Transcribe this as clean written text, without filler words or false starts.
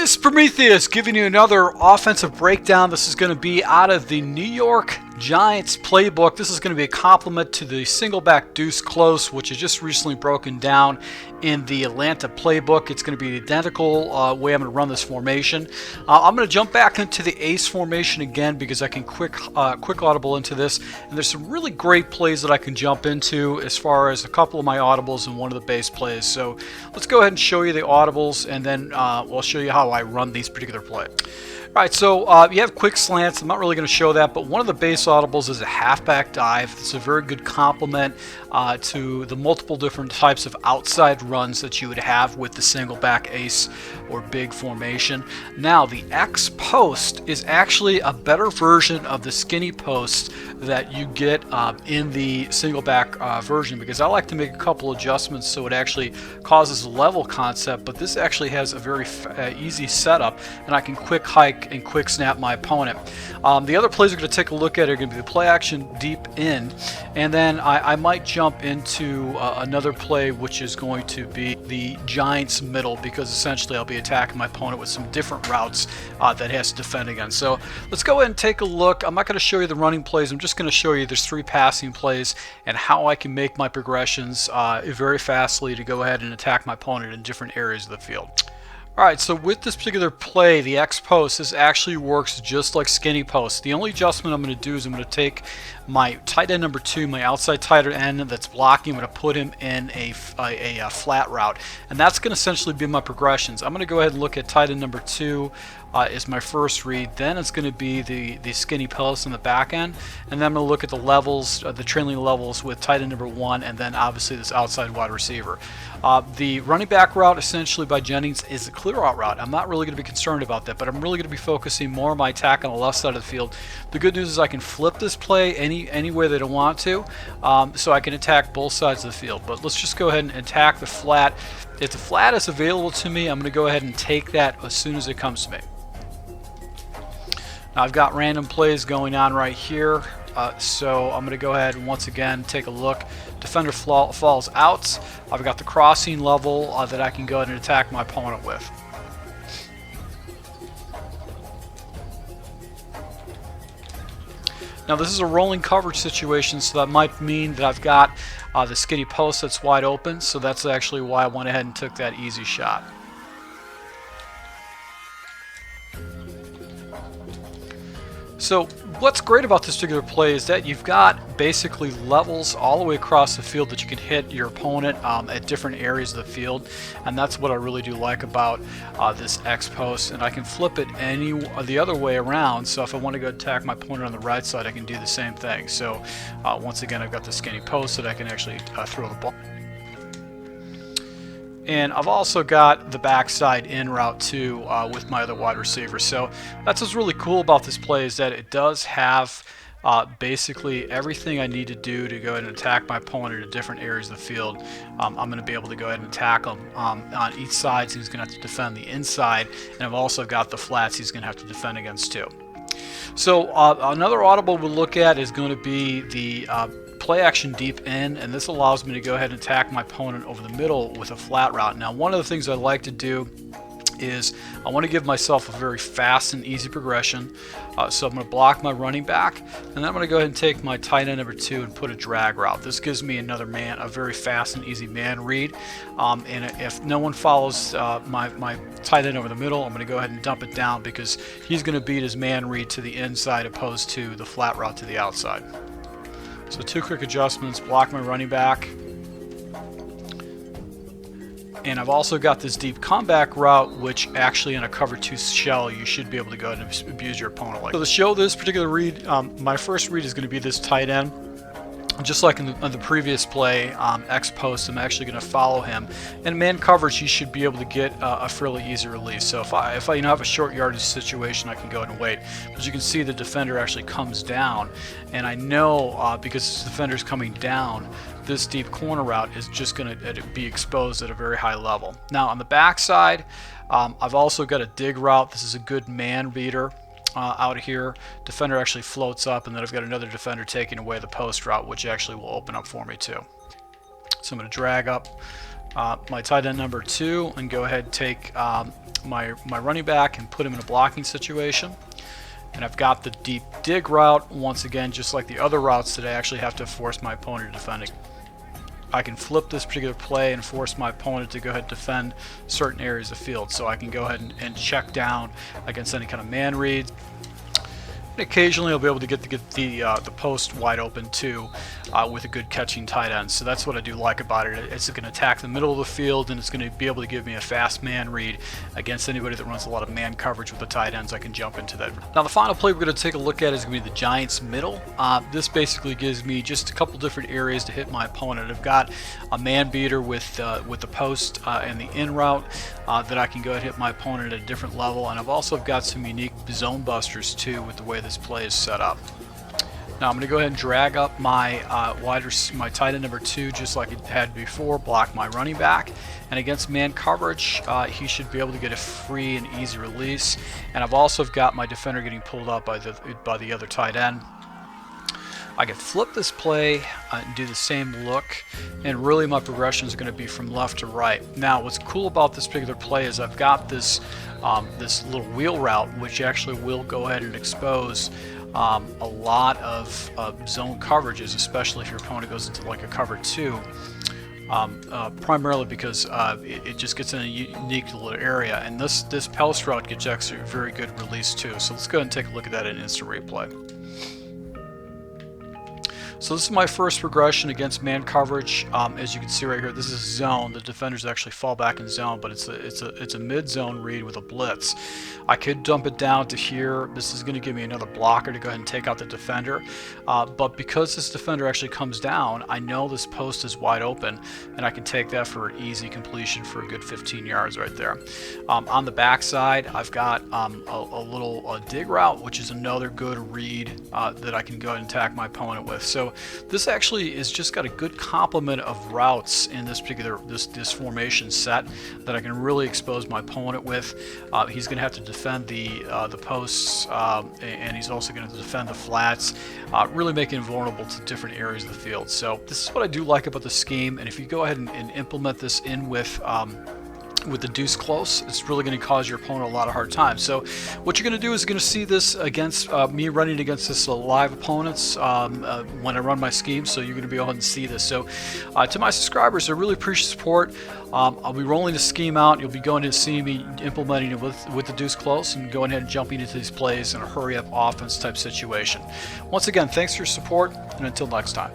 This is Prometheus giving you another offensive breakdown. This is going to be out of the New York Giants playbook. This is going to be a complement to the single back deuce close, which is just recently broken down in the Atlanta playbook. It's going to be the identical way I'm going to run this formation. I'm going to jump back into the ace formation again because I can quick audible into this, and there's some really great plays that I can jump into as far as a couple of my audibles and one of the base plays. So let's go ahead and show you the audibles, and then we'll show you how I run these particular plays. Alright, so you have quick slants. I'm not really going to show that, but one of the base audibles is a halfback dive. It's a very good complement to the multiple different types of outside runs that you would have with the single back ace or big formation. Now, the X post is actually a better version of the skinny post that you get in the single back version, because I like to make a couple adjustments so it actually causes a level concept, but this actually has a very easy setup, and I can quick hike and quick snap my opponent. The other plays we're going to take a look at are going to be the play action deep in, and then I might jump into another play which is going to be the Giants middle, because essentially I'll be attacking my opponent with some different routes that he has to defend against. So let's go ahead and take a look. I'm not going to show you the running plays. I'm just going to show you there's 3 passing plays and how I can make my progressions very fastly to go ahead and attack my opponent in different areas of the field. Alright, so with this particular play, the X post, this actually works just like skinny post. The only adjustment I'm going to do is I'm going to take my tight end number 2, my outside tight end that's blocking. I'm going to put him in a flat route, and that's going to essentially be my progressions. I'm going to go ahead and look at tight end number 2 is my first read. Then it's going to be the skinny post in the back end, and then I'm going to look at the levels, the trailing levels with tight end number 1, and then obviously this outside wide receiver. The running back route essentially by Jennings is a clear out route. I'm not really going to be concerned about that, but I'm really going to be focusing more on my attack on the left side of the field. The good news is I can flip this play any way that I want to, so I can attack both sides of the field. But let's just go ahead and attack the flat. If the flat is available to me, I'm going to go ahead and take that as soon as it comes to me. Now I've got random plays going on right here, so I'm going to go ahead and once again take a look. Defender falls out. I've got the crossing level that I can go ahead and attack my opponent with. Now this is a rolling coverage situation, so that might mean that I've got the skinny post that's wide open, so that's actually why I went ahead and took that easy shot. So what's great about this particular play is that you've got basically levels all the way across the field that you can hit your opponent at different areas of the field, and that's what I really do like about this X post. And I can flip it the other way around, so if I want to go attack my opponent on the right side, I can do the same thing. So once again, I've got the skinny post that I can actually throw the ball. And I've also got the backside in route too with my other wide receiver. So that's what's really cool about this play, is that it does have basically everything I need to do to go ahead and attack my opponent in different areas of the field. I'm going to be able to go ahead and attack him on each side, so he's going to have to defend the inside, and I've also got the flats he's going to have to defend against too. So another audible we'll look at is going to be the play action deep in, and this allows me to go ahead and attack my opponent over the middle with a flat route. Now, one of the things I like to do is I want to give myself a very fast and easy progression. So I'm going to block my running back, and then I'm going to go ahead and take my tight end number 2 and put a drag route. This gives me a very fast and easy man read. And if no one follows my tight end over the middle, I'm going to go ahead and dump it down, because he's going to beat his man read to the inside opposed to the flat route to the outside. So 2 quick adjustments, block my running back. And I've also got this deep comeback route, which actually in a cover 2 shell, you should be able to go ahead and abuse your opponent like. So to show this particular read, my first read is going to be this tight end. Just like in the previous play, X post, I'm actually going to follow him. And man coverage, you should be able to get a fairly easy release. So if I have a short yardage situation, I can go ahead and wait. But you can see the defender actually comes down, and I know because the defender's coming down, this deep corner route is just going to be exposed at a very high level. Now on the backside, I've also got a dig route. This is a good man beater. Out here, defender actually floats up, and then I've got another defender taking away the post route, which actually will open up for me too. So I'm going to drag up my tight end number 2 and go ahead and take my running back and put him in a blocking situation. And I've got the deep dig route. Once again, just like the other routes that I actually have to force my opponent to defend. I can flip this particular play and force my opponent to go ahead and defend certain areas of the field. So I can go ahead and check down against any kind of man read. And occasionally I'll be able to get the post wide open too with a good catching tight end. So that's what I do like about it. It's going to attack the middle of the field, and it's going to be able to give me a fast man read against anybody that runs a lot of man coverage with the tight ends. I can jump into that. Now the final play we're going to take a look at is going to be the Giants middle. This basically gives me just a couple different areas to hit my opponent. I've got a man beater with the post and the in route that I can go ahead and hit my opponent at a different level, and I've also got some unique zone busters too with the way this play is set up. Now I'm going to go ahead and drag up my my tight end number 2 just like it had before, block my running back, and against man coverage he should be able to get a free and easy release. And I've also got my defender getting pulled up by the other tight end. I can flip this play and do the same look, and really my progression is going to be from left to right. Now what's cool about this particular play is I've got this this little wheel route, which actually will go ahead and expose a lot of zone coverages, especially if your opponent goes into like a cover 2. Primarily because it just gets in a unique little area, and this post route gets actually a very good release too. So let's go ahead and take a look at that in instant replay. So this is my first progression against man coverage. As you can see right here, this is zone. The defenders actually fall back in zone, but it's a mid-zone read with a blitz. I could dump it down to here. This is going to give me another blocker to go ahead and take out the defender. But because this defender actually comes down, I know this post is wide open, and I can take that for an easy completion for a good 15 yards right there. On the backside, I've got a little dig route, which is another good read that I can go ahead and attack my opponent with. So this actually is just got a good complement of routes in this particular this formation set that I can really expose my opponent with. He's going to have to defend the posts, and he's also going to defend the flats, really making him vulnerable to different areas of the field. So this is what I do like about the scheme, and if you go ahead and implement this in with the deuce close, it's really going to cause your opponent a lot of hard time. So what you're going to do is you're going to see this against me running against this live opponents when I run my scheme, so you're going to be able to see this. So to my subscribers, I really appreciate support. I'll be rolling the scheme out. You'll be going to see me implementing it with the deuce close and going ahead and jumping into these plays in a hurry up offense type situation. Once again, thanks for your support, and until next time.